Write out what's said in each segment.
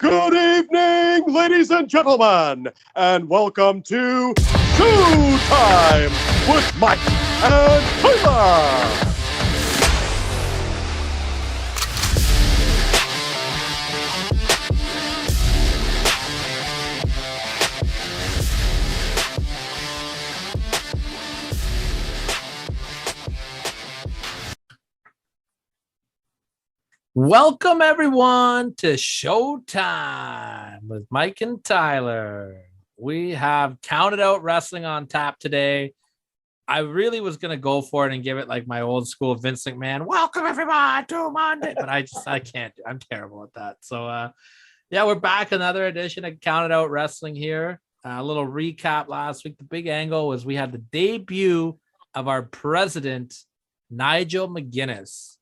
Good evening, ladies and gentlemen, and welcome to Showtime with Mike and Tyler. Welcome, everyone, to Showtime with Mike and Tyler. We have Counted Out Wrestling on tap today. I really was going to go for it and give it like my old school Vince McMahon, welcome everyone to Monday, but I can't. I'm terrible at that. So, we're back. Another edition of Counted Out Wrestling here. A little recap last week. The big angle was we had the debut of our president, Nigel McGinnis.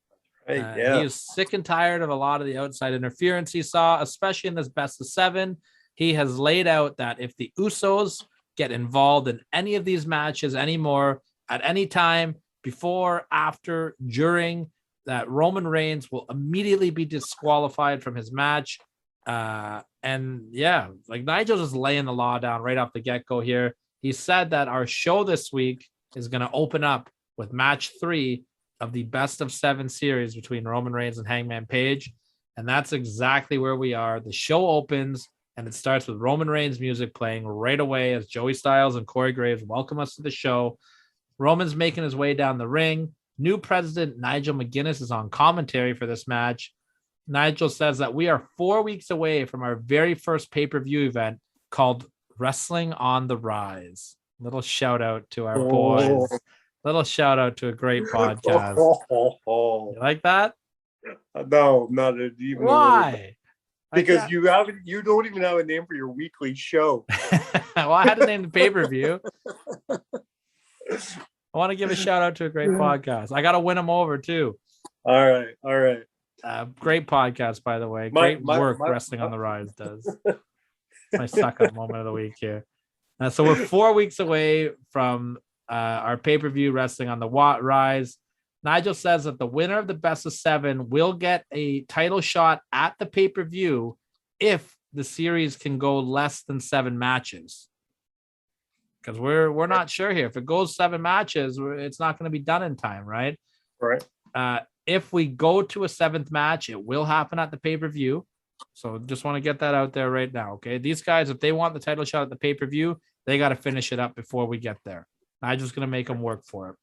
He was sick and tired of a lot of the outside interference he saw, especially in this best of seven. He has laid out that if the Usos get involved in any of these matches anymore, at any time, before, after, during, that Roman Reigns will immediately be disqualified from his match. Nigel's just laying the law down right off the get-go here. He said that our show this week is going to open up with match 3 of the best of 7 series between Roman Reigns and Hangman Page. And that's exactly where we are. The show opens and it starts with Roman Reigns music playing right away as Joey Styles and Corey Graves welcome us to the show. Roman's making his way down the ring. New president Nigel McGinnis is on commentary for this match. Nigel says that we are 4 weeks away from our very first pay-per-view event called Wrestling on the Rise. Little shout out to our boys. Little shout out to a great podcast. You like that? No, not even. Why? Because you don't even have a name for your weekly show. Well, I had to name the pay-per-view. I want to give a shout out to a great podcast. I got to win them over too. All right. Great podcast, by the way. Great work Wrestling on the Rise does. My suck-up moment of the week here. So we're 4 weeks away from our pay-per-view Wrestling on the Rise. Nigel says that the winner of the best of 7 will get a title shot at the pay-per-view if the series can go less than 7 matches. Because we're not sure here. If it goes 7 matches, it's not going to be done in time, right? Right. If we go to a 7th match, it will happen at the pay-per-view. So just want to get that out there right now, okay? These guys, if they want the title shot at the pay-per-view, they got to finish it up before we get there. Nigel's going to make him work for it.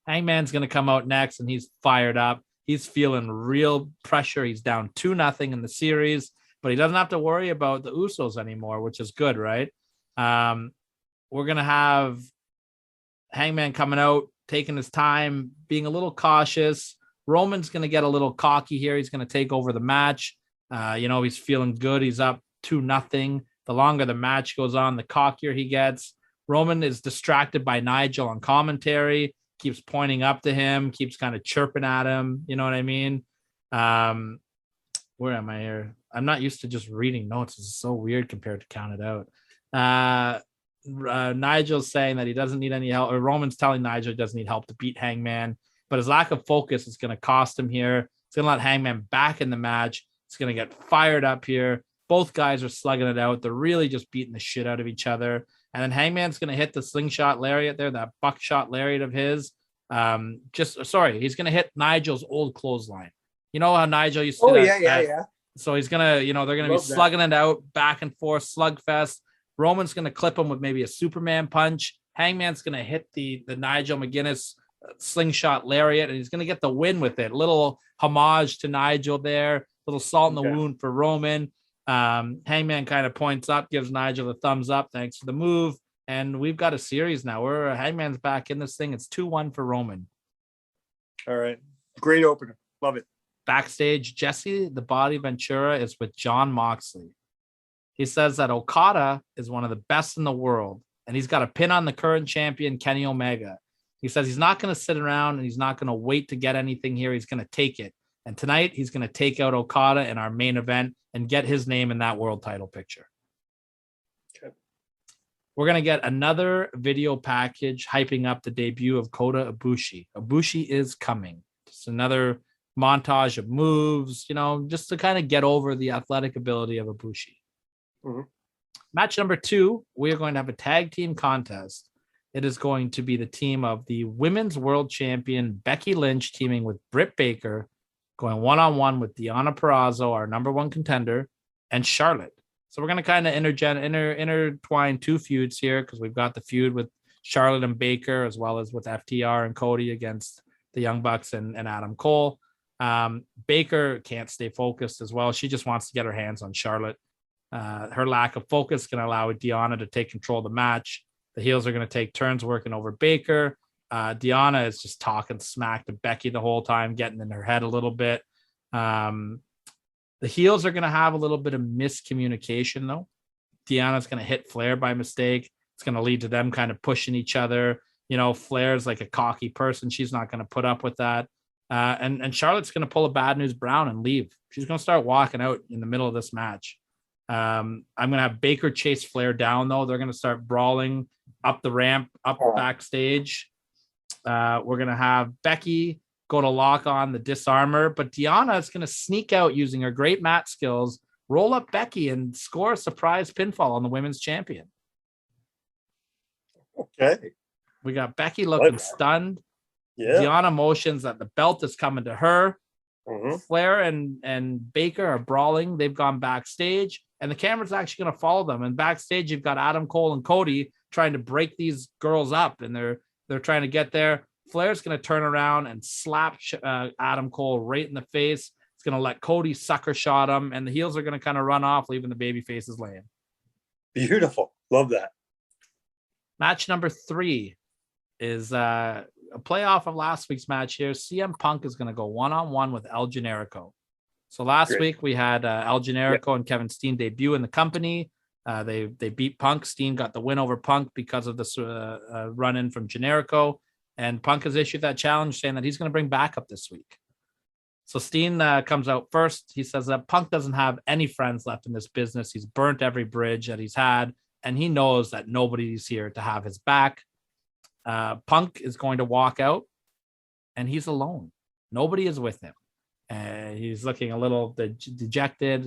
Hangman's going to come out next, and he's fired up. He's feeling real pressure. He's down 2-0 in the series, but he doesn't have to worry about the Usos anymore, which is good, right? We're going to have Hangman coming out, taking his time, being a little cautious. Roman's going to get a little cocky here. He's going to take over the match. He's feeling good. He's up 2-0. The longer the match goes on, the cockier he gets. Roman is distracted by Nigel on commentary, keeps pointing up to him, keeps kind of chirping at him. You know what I mean? Where am I here? I'm not used to just reading notes. It's so weird compared to Count It Out. Nigel's saying that he doesn't need any help, or Roman's telling Nigel he doesn't need help to beat Hangman, but his lack of focus is going to cost him here. It's going to let Hangman back in the match. It's going to get fired up here. Both guys are slugging it out. They're really just beating the shit out of each other. And then Hangman's going to hit the slingshot lariat there, that buckshot lariat of his. He's going to hit Nigel's old clothesline. You know how Nigel used to do that? Yeah. So he's going to, they're going to be slugging it out, back and forth, slugfest. Roman's going to clip him with maybe a Superman punch. Hangman's going to hit the Nigel McGinnis slingshot lariat, and he's going to get the win with it. Little homage to Nigel there, little salt in the wound for Roman. Hangman kind of points up, gives Nigel a thumbs up, thanks for the move, and we've got a series now. Hangman's back in this thing. It's 2-1 for Roman. All right, great opener, love it. Backstage, Jesse the Body Ventura is with Jon Moxley. He says that Okada is one of the best in the world, and he's got a pin on the current champion Kenny Omega. He says he's not going to sit around and he's not going to wait to get anything here. He's going to take it. And tonight he's going to take out Okada in our main event and get his name in that world title picture. Okay. We're going to get another video package hyping up the debut of Kota Ibushi. Ibushi is coming. Just another montage of moves, just to kind of get over the athletic ability of Ibushi. Mm-hmm. Match number 2, we are going to have a tag team contest. It is going to be the team of the Women's World Champion Becky Lynch teaming with Britt Baker, going one-on-one with Deonna Purrazzo, our number 1 contender, and Charlotte. So we're going to kind of intertwine 2 feuds here, because we've got the feud with Charlotte and Baker, as well as with FTR and Cody against the Young Bucks and Adam Cole. Baker can't stay focused as well. She just wants to get her hands on Charlotte. Her lack of focus can allow Deonna to take control of the match. The heels are going to take turns working over Baker. Deonna is just talking smack to Becky the whole time, getting in her head a little bit. The heels are going to have a little bit of miscommunication, though. Deonna's going to hit Flair by mistake. It's going to lead to them kind of pushing each other. Flair's like a cocky person. She's not going to put up with that. And Charlotte's going to pull a Bad News Brown and leave. She's going to start walking out in the middle of this match. I'm going to have Baker chase Flair down, though. They're going to start brawling up the ramp, up backstage. We're going to have Becky go to lock on the disarmer, but Deonna is going to sneak out using her great mat skills, roll up Becky, and score a surprise pinfall on the women's champion. Okay. We got Becky looking stunned. Yeah. Deonna motions that the belt is coming to her. Mm-hmm. Flair and Baker are brawling. They've gone backstage, and the camera's actually going to follow them. And backstage, you've got Adam Cole and Cody trying to break these girls up, and they're trying to get there. Flair's going to turn around and slap Adam Cole right in the face. It's going to let Cody sucker shot him, and the heels are going to kind of run off, leaving the baby faces laying. Beautiful. Love that. Match number 3 is a playoff of last week's match here. CM Punk is going to go one-on-one with El Generico. So last week we had El Generico and Kevin Steen debut in the company. They beat Punk. Steen got the win over Punk because of this run-in from Generico. And Punk has issued that challenge saying that he's going to bring backup this week. So Steen comes out first. He says that Punk doesn't have any friends left in this business. He's burnt every bridge that he's had, and he knows that nobody's here to have his back. Punk is going to walk out, and he's alone. Nobody is with him. He's looking a little dejected.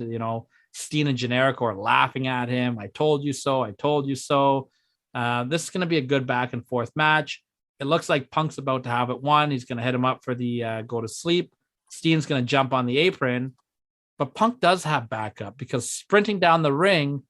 Steen and Generico are laughing at him. I told you so. I told you so. This is going to be a good back and forth match. It looks like Punk's about to have it won. He's going to hit him up for the go to sleep. Steen's going to jump on the apron, but Punk does have backup, because sprinting down the ring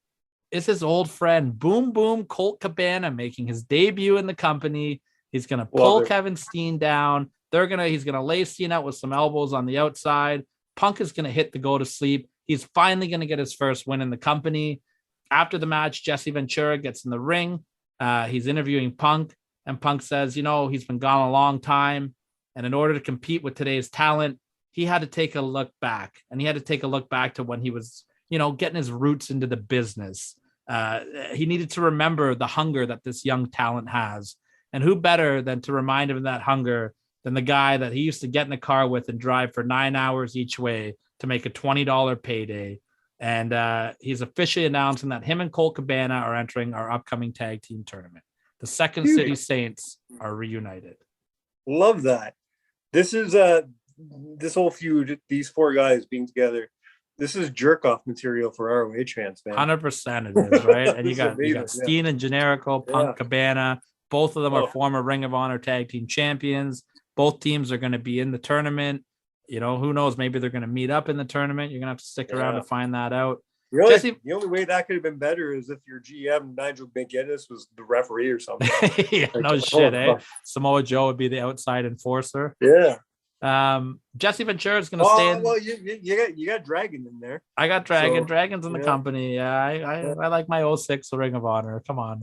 is his old friend Boom Boom Colt Cabana, making his debut in the company. He's going to pull Kevin Steen down. He's going to lay Steen out with some elbows on the outside. Punk is going to hit the go to sleep. He's finally going to get his first win in the company. After the match, Jesse Ventura gets in the ring. He's interviewing Punk, and Punk says, he's been gone a long time. And in order to compete with today's talent, he had to take a look back. And he had to take a look back to when he was, getting his roots into the business. He needed to remember the hunger that this young talent has. And who better than to remind him of that hunger than the guy that he used to get in the car with and drive for 9 hours each way to make a $20 payday. And he's officially announcing that him and Colt Cabana are entering our upcoming tag team tournament. The Second City Saints are reunited. Love that. This is this whole feud, these 4 guys being together. This is jerk off material for ROH fans, man. 100% it is, right? And you got Steen and Generico, Punk, Cabana. Both of them are former Ring of Honor tag team champions. Both teams are going to be in the tournament. Who knows? Maybe they're going to meet up in the tournament. You're going to have to stick around to find that out. The only way that could have been better is if your GM, Nigel McGinnis, was the referee or something. Samoa Joe would be the outside enforcer. Yeah. Jesse Ventura is going to stay. Well, you got Dragon in there. I got Dragon. Dragon's in the company. Yeah, I like my 06 Ring of Honor. Come on.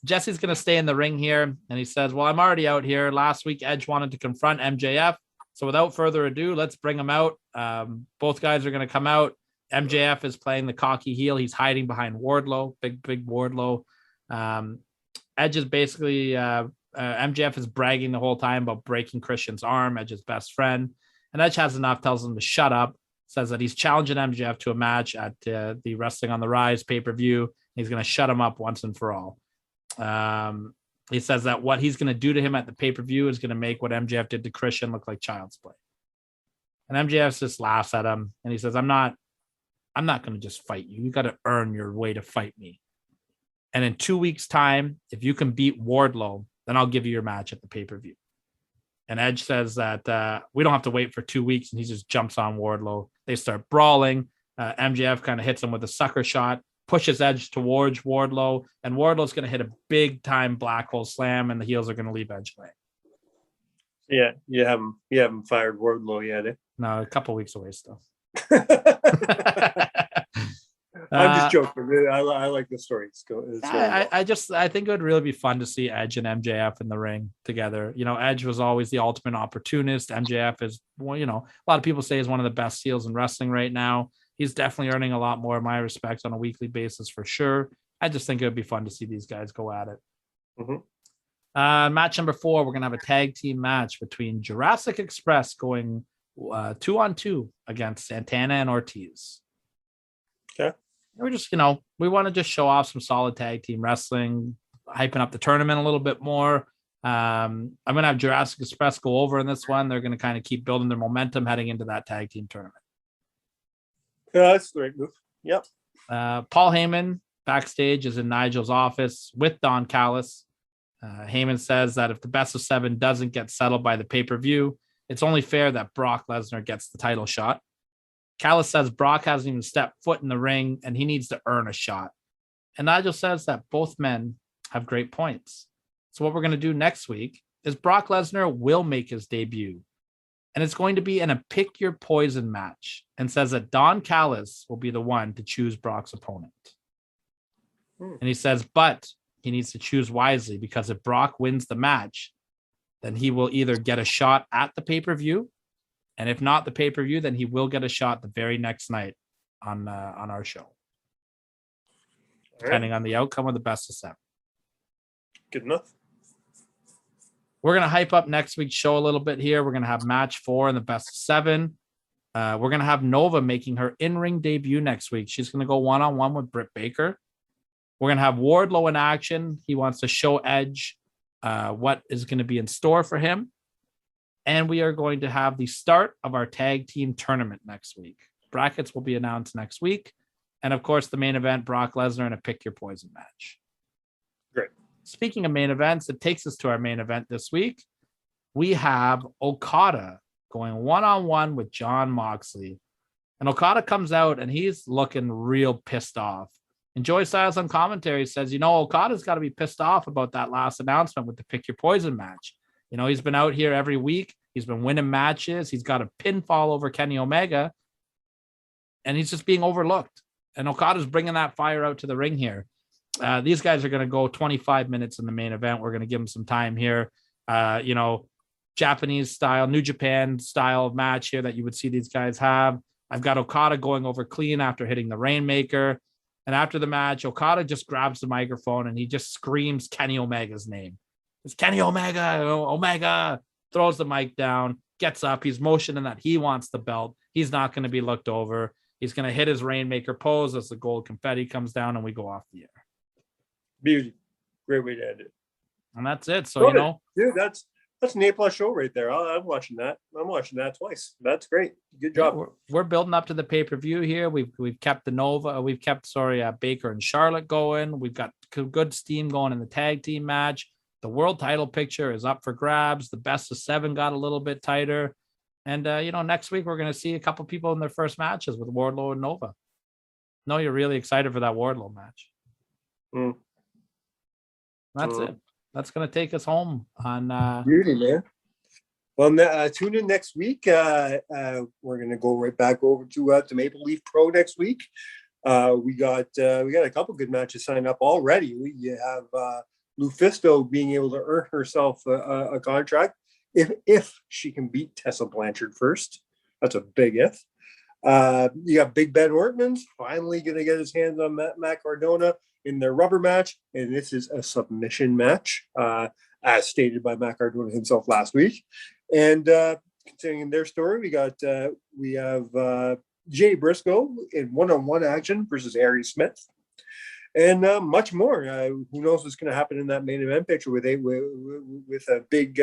Jesse's going to stay in the ring here, and he says, well, I'm already out here. Last week, Edge wanted to confront MJF. So without further ado, let's bring him out. Both guys are going to come out. MJF is playing the cocky heel. He's hiding behind Wardlow, big Wardlow. Edge is basically MJF is bragging the whole time about breaking Christian's arm, Edge's best friend. And Edge has enough, tells him to shut up, says that he's challenging MJF to a match at the Wrestling on the Rise pay-per-view. He's going to shut him up once and for all. He says that what he's going to do to him at the pay-per-view is going to make what MJF did to Christian look like child's play. And MJF just laughs at him and he says, I'm not going to just fight you. You got to earn your way to fight me. And in 2 weeks' time, if you can beat Wardlow, then I'll give you your match at the pay-per-view. And Edge says that we don't have to wait for 2 weeks, and he just jumps on Wardlow. They start brawling. MJF kind of hits him with a sucker shot, pushes Edge towards Wardlow, and Wardlow's going to hit a big-time black hole slam, and the heels are going to leave Edge away. Yeah, you haven't fired Wardlow yet, eh? No, a couple weeks away still. I'm just joking. I like the story. I think it would really be fun to see Edge and MJF in the ring together. You know, Edge was always the ultimate opportunist. MJF is, well, you know, a lot of people say is one of the best heels in wrestling right now. He's definitely earning a lot more of my respect on a weekly basis for sure. I just think it would be fun to see these guys go at it. Match number 4, we're going to have a tag team match between Jurassic Express going 2-on-2 against Santana and Ortiz. Okay. We're just, we want to just show off some solid tag team wrestling, hyping up the tournament a little bit more. I'm going to have Jurassic Express go over in this one. They're going to kind of keep building their momentum heading into that tag team tournament. Yeah, that's the right move. Yep. Paul Heyman backstage is in Nigel's office with Don Callis. Heyman says that if the best of 7 doesn't get settled by the pay-per-view, it's only fair that Brock Lesnar gets the title shot. Callis says Brock hasn't even stepped foot in the ring and he needs to earn a shot. And Nigel says that both men have great points. So what we're going to do next week is Brock Lesnar will make his debut. And it's going to be in a pick your poison match, and says that Don Callis will be the one to choose Brock's opponent. And he says, but he needs to choose wisely, because if Brock wins the match, then he will either get a shot at the pay-per-view, and if not the pay-per-view, then he will get a shot the very next night on our show, depending on the outcome of the best of 7. Good enough. We're going to hype up next week's show a little bit here. We're going to have match 4 in the best of 7. We're going to have Nova making her in-ring debut next week. She's going to go one-on-one with Britt Baker. We're going to have Wardlow in action. He wants to show Edge what is going to be in store for him. And we are going to have the start of our tag team tournament next week. Brackets will be announced next week. And of course, the main event, Brock Lesnar in a pick your poison match. Great. Speaking of main events, it takes us to our main event this week. We have Okada going one-on-one with Jon Moxley. And Okada comes out and he's looking real pissed off. And Joey Styles on commentary says, Okada's got to be pissed off about that last announcement with the pick your poison match. He's been out here every week. He's been winning matches. He's got a pinfall over Kenny Omega. And he's just being overlooked. And Okada's bringing that fire out to the ring here. These guys are going to go 25 minutes in the main event. We're going to give them some time here. Japanese style, New Japan style of match here that you would see these guys have. I've got Okada going over clean after hitting the Rainmaker. And after the match, Okada just grabs the microphone and he just screams Kenny Omega's name. It's Kenny Omega, Omega, throws the mic down, gets up. He's motioning that he wants the belt. He's not going to be looked over. He's going to hit his Rainmaker pose as the gold confetti comes down and we go off the air. Beauty. Great way to end it. And that's it. So, Dude, that's an A+ show right there. I'm watching that. I'm watching that twice. That's great. Good job. Yeah, we're building up to the pay-per-view here. We've kept the Nova. We've kept, Baker and Charlotte going. We've got good steam going in the tag team match. The world title picture is up for grabs. The best of 7 got a little bit tighter. And, next week we're going to see a couple people in their first matches with Wardlow and Nova. No, you're really excited for that Wardlow match. That's it. That's going to take us home on beauty, man. Well, tune in next week. We're going to go right back over to Maple Leaf Pro next week. We got a couple good matches signed up already. We have Lufisto being able to earn herself a contract if she can beat Tessa Blanchard first. That's a big if. You got Big Ben Ortman's finally going to get his hands on Matt Cardona in their rubber match, and this is a submission match, as stated by Matt Cardona himself last week. And continuing their story, we have Jay Briscoe in one-on-one action versus Harry Smith, and much more. Who knows what's going to happen in that main event picture with a big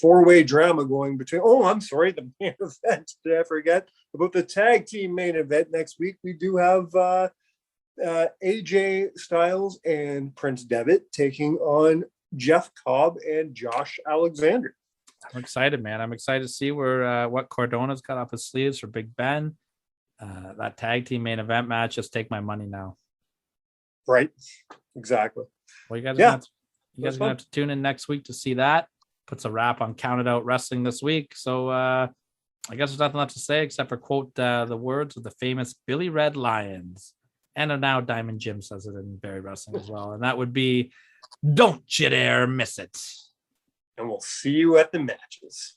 four-way drama going between. Oh, I'm sorry, the main event. Did I forget about the tag team main event next week? We do have AJ Styles and Prince Devitt taking on Jeff Cobb and Josh Alexander. I'm excited, man. I'm excited to see where what Cordona's got up his sleeves for Big Ben. That tag team main event match. Just take my money now. Right. Exactly. Well, you guys are gonna have to tune in next week to see that. Puts a wrap on Counted Out Wrestling this week. So I guess there's nothing left to say except for quote the words of the famous Billy Red Lions. And now Diamond Jim says it in Barry Wrestling as well. And that would be, don't you dare miss it. And we'll see you at the matches.